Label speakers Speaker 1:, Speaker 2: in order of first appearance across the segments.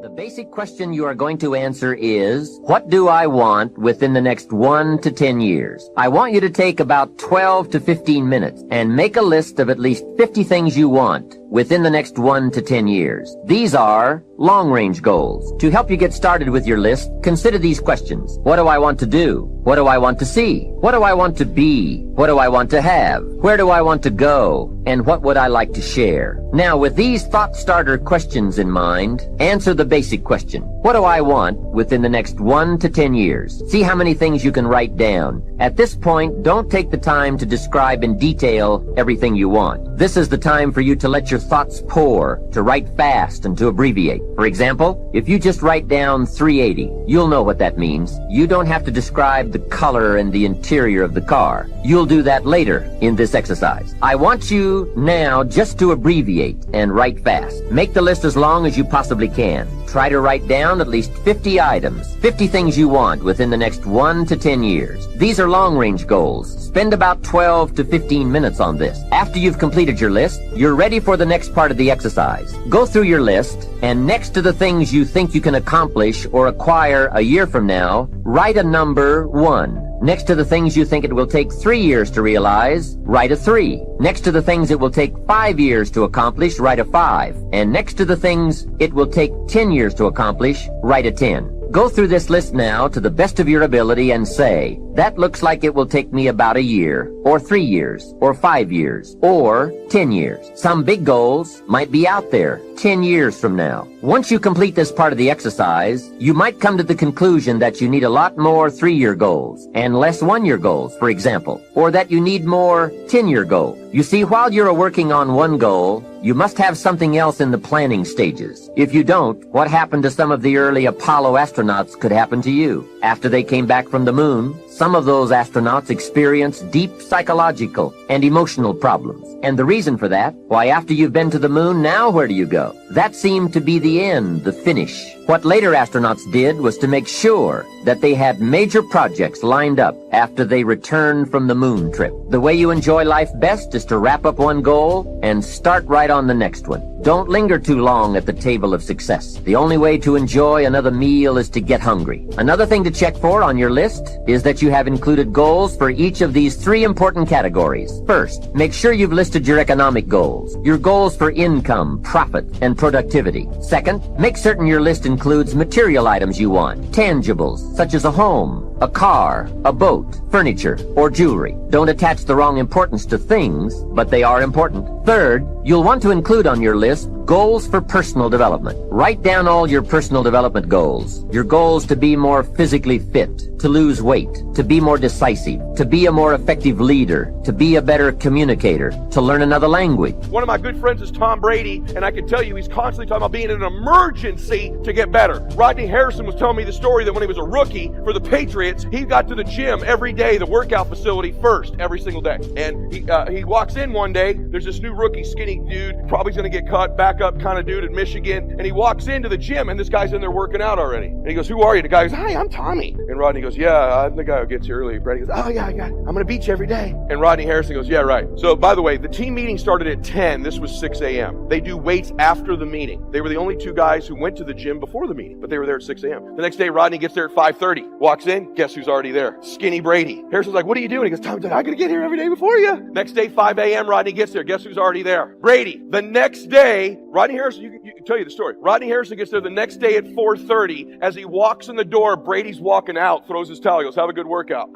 Speaker 1: The basic question you are going to answer is, what do I want within the next 1 to 10 years? I want you to take about 12 to 15 minutes and make a list of at least 50 things you want within the next 1 to 10 years. These are long-range goals. To help you get started with your list, consider these questions. What do I want to do? What do I want to see? What do I want to be? What do I want to have? Where do I want to go? And what would I like to share? Now, with these thought starter questions in mind, answer the basic question. What do I want within the next 1 to 10 years? See how many things you can write down. At this point, don't take the time to describe in detail everything you want. This is the time for you to let your thoughts pour, to write fast and to abbreviate. For example, if you just write down 380, you'll know what that means. You don't have to describe the color and the interior of the car. You'll do that later in this exercise. I want you now just to abbreviate and write fast. Make the list as long as you possibly can. Try to write down at least 50 items, 50 things you want within the next 1 to 10 years. These are long-range goals. Spend about 12 to 15 minutes on this. After you've completed your list, you're ready for the next part of the exercise. Go through your list, and next to the things you think you can accomplish or acquire a year from now, write a number 1. Next to the things you think it will take 3 years to realize, write a 3. Next to the things it will take 5 years to accomplish, write a 5. And next to the things it will take 10 years to accomplish, write a 10. Go through this list now to the best of your ability and say, that looks like it will take me about a year, or 3 years, or 5 years, or 10 years. Some big goals might be out there 10 years from now. Once you complete this part of the exercise, you might come to the conclusion that you need a lot more 3-year goals and less 1-year goals, for example, or that you need more 10-year goals. You see, while you're working on one goal, you must have something else in the planning stages. If you don't, what happened to some of the early Apollo astronauts could happen to you. After they came back from the moon, some of those astronauts experienced deep psychological and emotional problems. And the reason for that, why, after you've been to the moon, now where do you go? That seemed to be the end, the finish. What later astronauts did was to make sure that they had major projects lined up after they returned from the moon trip. The way you enjoy life best is to wrap up one goal and start right on the next one. Don't linger too long at the table of success. The only way to enjoy another meal is to get hungry. Another thing to check for on your list is that you have included goals for each of these 3 important categories. First, make sure you've listed your economic goals, your goals for income, profit, and productivity. Second, make certain your list includes material items you want, tangibles, such as a home, a car, a boat, furniture, or jewelry. Don't attach the wrong importance to things, but they are important. Third, you'll want to include on your list goals for personal development. Write down all your personal development goals. Your goals to be more physically fit, to lose weight, to be more decisive, to be a more effective leader, to be a better communicator, to learn another language.
Speaker 2: One of my good friends is Tom Brady, and I can tell you he's constantly talking about being in an emergency to get better. Rodney Harrison was telling me the story that when he was a rookie for the Patriots, he got to the gym every day, the workout facility first, every single day. And he walks in one day, there's this new rookie, skinny dude, probably going to get cut, backup kind of dude in Michigan, and he walks into the gym, and this guy's in there working out already. And he goes, "Who are you?" The guy goes, "Hi, I'm Tommy." And Rodney goes, "Yeah, I'm the guy who gets here early." Brady goes, "Oh yeah, I'm going to beat you every day." And Rodney Harrison goes, "Yeah, right." So by the way, the team meeting started at 10. This was 6 a.m. They do weights after the meeting. They were the only 2 guys who went to the gym before the meeting, but they were there at 6 a.m. The next day, Rodney gets there at 5:30. Walks in, guess who's already there? Skinny Brady. Harrison's like, "What are you doing?" He goes, "Tommy, I gotta get here every day before you." Next day, 5 a.m., Rodney gets there. Guess who's already there? Brady. The next day, Rodney Harrison, you can tell you the story. Rodney Harrison gets there the next day at 4:30. As he walks in the door, Brady's walking out, throws his towel, he goes, "Have a good workout."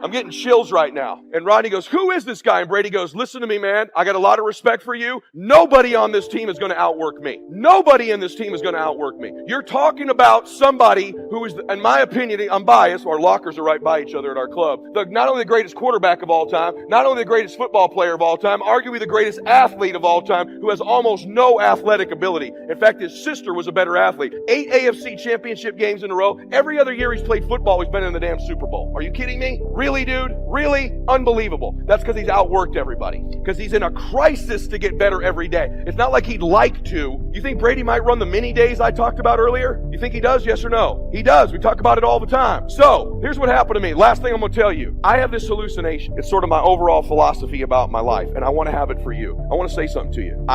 Speaker 2: I'm getting chills right now. And Rodney goes, "Who is this guy?" And Brady goes, "Listen to me, man. I got a lot of respect for you. Nobody on this team is going to outwork me. Nobody in this team is going to outwork me. You're talking about somebody who is, in my opinion, I'm biased. Our lockers are right by each other at our club. Not only the greatest quarterback of all time, not only the greatest football player of all time, arguably the greatest athlete of all time, who has almost no athletic ability. In fact, his sister was a better athlete. 8 AFC championship games in a row. Every other year he's played football, he's been in the damn Super Bowl. Are you kidding me? Really? Really, dude? Really? Unbelievable. That's because he's outworked everybody. Because he's in a crisis to get better every day. It's not like he'd like to. You think Brady might run the mini days I talked about earlier? You think he does? Yes or no? He does. We talk about it all the time. So, here's what happened to me. Last thing I'm going to tell you. I have this hallucination. It's sort of my overall philosophy about my life, and I want to have it for you. I want to say something to you.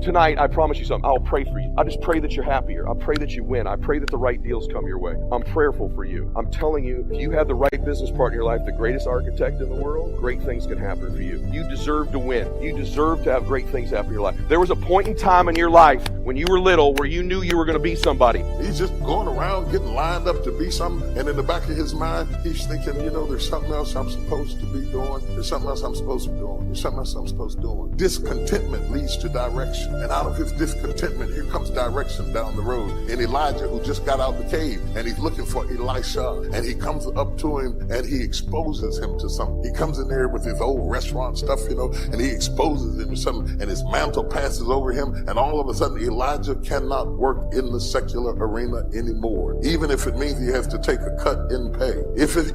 Speaker 2: Tonight, I promise you something. I'll pray for you. I just pray that you're happier. I pray that you win. I pray that the right deals come your way. I'm prayerful for you. I'm telling you, if you have the right business partner in your life, the greatest architect in the world, great things can happen for you. You deserve to win. You deserve to have great things happen in your life. There was a point in time in your life when you were little where you knew you were going to be somebody.
Speaker 3: He's just going around getting lined up to be something, and in the back of his mind, he's thinking, there's something else I'm supposed to be doing. There's something else I'm supposed to be doing. There's something else I'm supposed to be doing. Discontentment leads to direction, and out of his discontentment, here comes direction down the road. And Elijah, who just got out the cave, and he's looking for Elisha, and he comes up to him, and he exposes him to something. He comes in there with his old restaurant stuff, and he exposes him to something, and his mantle passes over him, and all of a sudden, Elijah cannot work in the secular arena anymore, even if it means he has to take a cut in pay.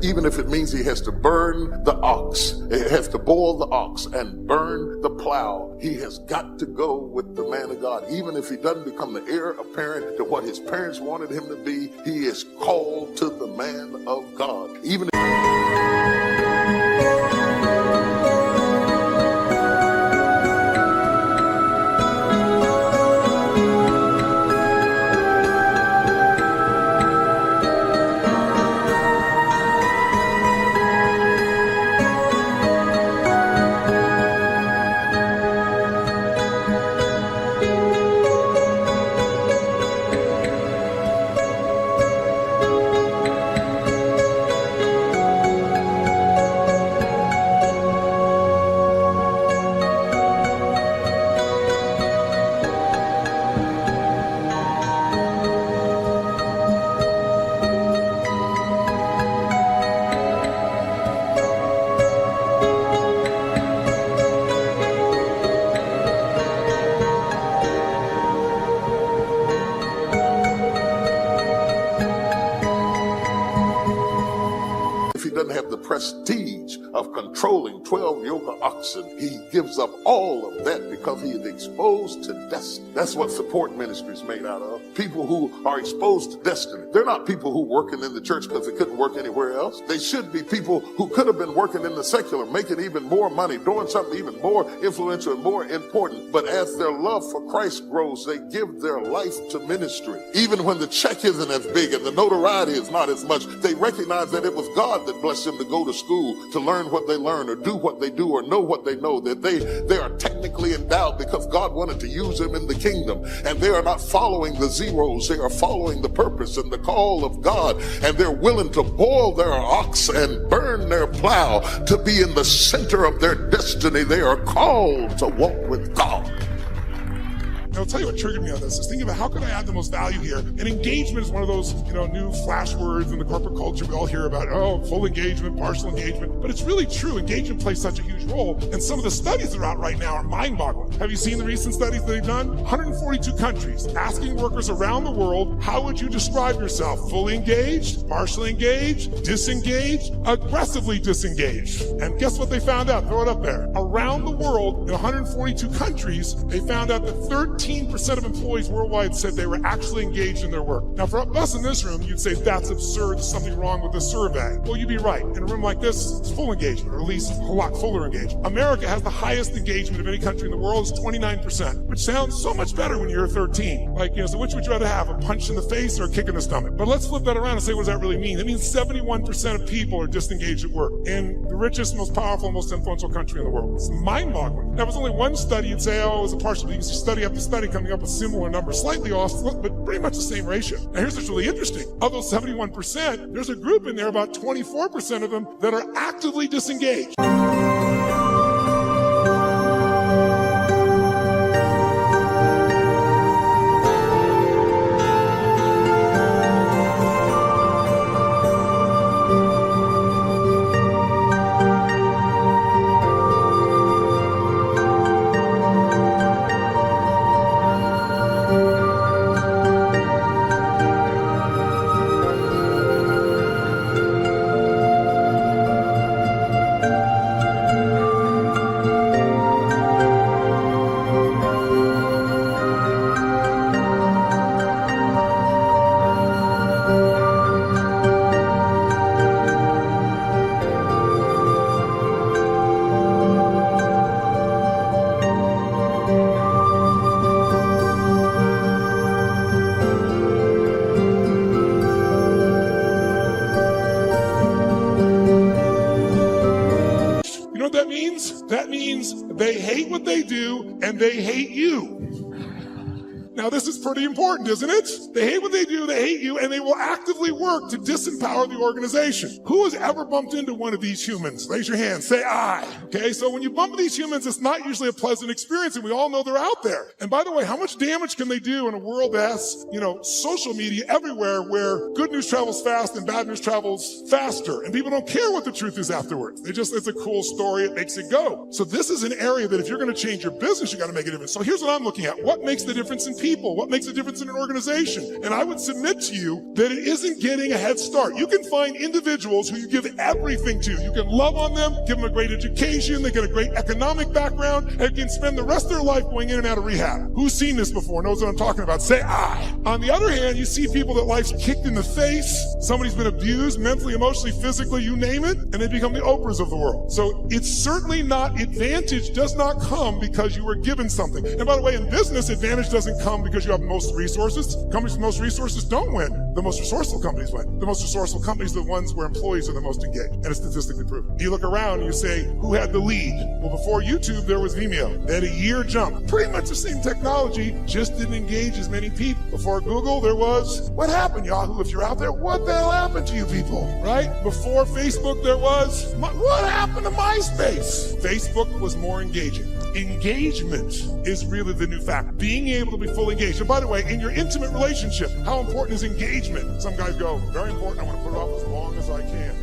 Speaker 3: Even if it means he has to burn the ox, he has to boil the ox and burn the plow. He has got to go with the man of God. Even if he doesn't become the heir apparent to what his parents wanted him to be, he is called to the man of God. Even have the prestige of controlling 12 yoke of oxen. He gives up all of that because he is exposed to destiny. That's what support ministry is made out of. People who are exposed to destiny. They're not people who working in the church because they couldn't work anywhere else. They should be people who could have been working in the secular, making even more money, doing something even more influential and more important. But as their love for Christ grows, they give their life to ministry. Even when the check isn't as big and the notoriety is not as much, they recognize that it was God that blessed them to go to school, to learn what they learn, or do what they do, or know what they know, that they are technically endowed because God wanted to use them in the kingdom. And they are not following the zeros, they are following the purpose and the call of God. And they're willing to boil their ox and burn their plow to be in the center of their destiny. They are called to walk with God.
Speaker 4: I'll tell you what triggered me on this is thinking about how can I add the most value here. And engagement is one of those, new flash words in the corporate culture we all hear about. Oh, full engagement, partial engagement. But it's really true. Engagement plays such a huge role. And some of the studies that are out right now are mind-boggling. Have you seen the recent studies that they've done? 142 countries asking workers around the world, how would you describe yourself? Fully engaged, partially engaged, disengaged, aggressively disengaged. And guess what they found out? Throw it up there. Around the world, in 142 countries, they found out that 13% of employees worldwide said they were actually engaged in their work. Now, for us in this room, you'd say that's absurd, there's something wrong with the survey. Well, you'd be right. In a room like this, it's full engagement, or at least a lot fuller engagement. America has the highest engagement of any country in the world, it's 29%, which sounds so much better when you're 13. So which would you rather have, a punch in the face or a kick in the stomach? But let's flip that around and say, what does that really mean? It means 71% of people are disengaged at work in the richest, most powerful, most influential country in the world. It's mind-boggling. There was only one study, you'd say, it was a partial, you can see study after study coming up with similar numbers, slightly off, but pretty much the same ratio. Now here's what's really interesting. Of those 71%, there's a group in there, about 24% of them, that are actively disengaged. That means they hate what they do and they hate you. Now, this is pretty important, isn't it? They hate what they do, they hate you, and they will actively work to disempower the organization. Who has ever bumped into one of these humans? Raise your hand. Say I. Okay, so when you bump into these humans, it's not usually a pleasant experience, and we all know they're out there. And by the way, how much damage can they do in a world that's, social media everywhere where good news travels fast and bad news travels faster, and people don't care what the truth is afterwards. It's a cool story. It makes it go. So this is an area that if you're going to change your business, you got to make a difference. So here's what I'm looking at. What makes the difference in people? What makes a difference in an organization? And I would submit to you that it isn't getting a head start. You can find individuals who you give everything to. You can love on them, give them a great education, they get a great economic background, and can spend the rest of their life going in and out of rehab. Who's seen this before, knows what I'm talking about? Say I. On the other hand, you see people that life's kicked in the face, somebody's been abused mentally, emotionally, physically, you name it, and they become the Oprahs of the world. So it's certainly not, advantage does not come because you were given something. And by the way, in business, advantage doesn't come because you have most resources. Companies with most resources don't win. The most resourceful companies win. The most resourceful companies are the ones where employees are the most engaged. And it's statistically proven. You look around and you say, who had the lead? Well, before YouTube, there was Vimeo. They had a year jump. Pretty much the same technology, just didn't engage as many people. Before Google, there was, what happened, Yahoo? If you're out there, what the hell happened to you people? Right? Before Facebook, there was, what happened to MySpace? Facebook was more engaging. Engagement is really the new fact. Being able to be fully engaged. And by the way, in your intimate relationship, how important is engagement? Some guys go, very important, I want to put it off as long as I can.